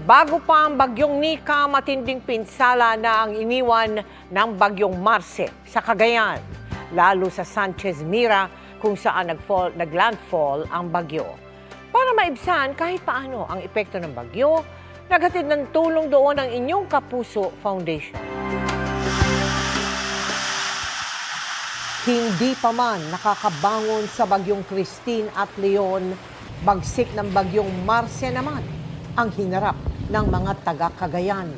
Bago pa ang bagyong Nika, matinding pinsala na ang iniwan ng bagyong Marce sa Cagayan, lalo sa Sanchez Mira kung saan naglandfall ang bagyo. Para maibsan kahit paano ang epekto ng bagyo, naghatid ng tulong doon ang inyong Kapuso Foundation. Hindi pa man nakakabangon sa bagyong Christine at Leon, bagsik ng bagyong Marce naman ang hinarap ng mga taga-Cagayan.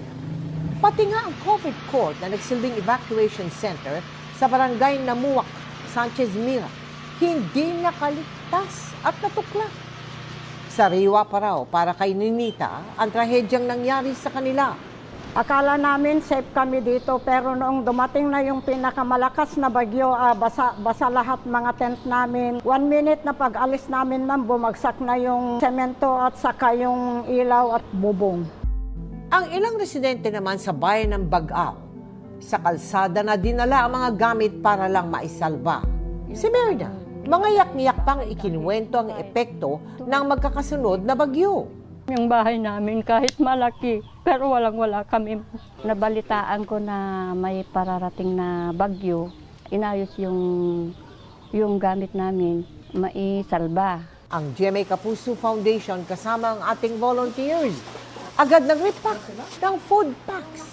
Pati nga ang COVID court na nagsilbing evacuation center sa barangay Namuak, Sanchez Mira, hindi nakaligtas at natuklak. Sariwa pa raw para kay Ninita ang trahedyang nangyari sa kanila. Akala namin safe kami dito pero noong dumating na yung pinakamalakas na bagyo, basa lahat mga tent namin. 1 minute na pag-alis namin ma'am, bumagsak na yung semento at saka yung ilaw at bubong. Ang ilang residente naman sa bayan ng Bagao, sa kalsada na dinala ang mga gamit para lang maisalba. Si Merida, mga yak-niyak pang ikinuwento ang epekto ng magkakasunod na bagyo. Yung bahay namin kahit malaki, pero walang-wala kami. Nabalitaan ko na may pararating na bagyo, inayos yung gamit namin, maisalba. Ang GMA Kapuso Foundation kasama ang ating volunteers, agad nag-repack ng food packs.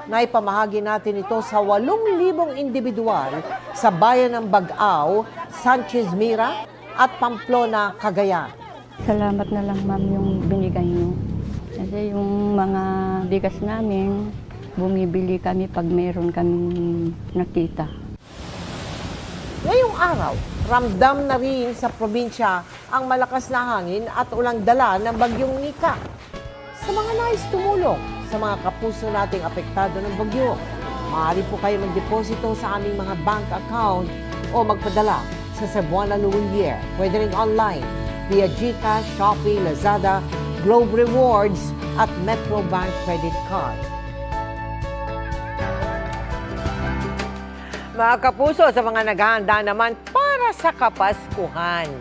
Naipamahagi natin ito sa 8,000 individual sa bayan ng Bagao, Sanchez Mira at Pamplona, Cagayan. Salamat na lang ma'am yung binigay niyo. Kasi yung mga bigas namin, bumibili kami pag meron kaming nakita. Ngayong araw, ramdam na rin sa probinsya ang malakas na hangin at ulang dala ng bagyong Nika. Sa mga nais tumulong sa mga kapuso nating apektado ng bagyo, maaari po kayo magdeposito sa aming mga bank account o magpadala sa Cebuana Luwilier. Pwede rin online via GCash, Shopee, Lazada, Globe Rewards at Metrobank Credit Card. Mga kapuso, sa mga naghahanda naman para sa Kapaskuhan,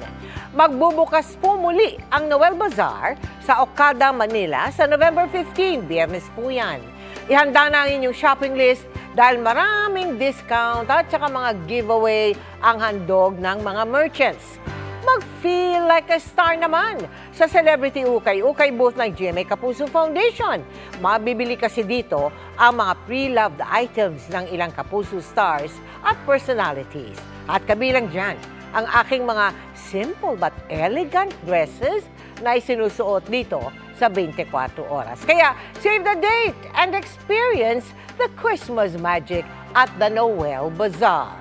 magbubukas po muli ang Noel Bazaar sa Okada, Manila sa November 15, Biyernes po yan. Ihanda na ang inyong shopping list dahil maraming discount at saka mga giveaway ang handog ng mga merchants. Mag-feel like a star naman sa Celebrity Ukay-Ukay booth ng GMA Kapuso Foundation. Mabibili kasi dito ang mga pre-loved items ng ilang Kapuso stars at personalities. At kabilang dyan, ang aking mga simple but elegant dresses na isinusuot dito sa 24 oras. Kaya save the date and experience the Christmas magic at the Noel Bazaar.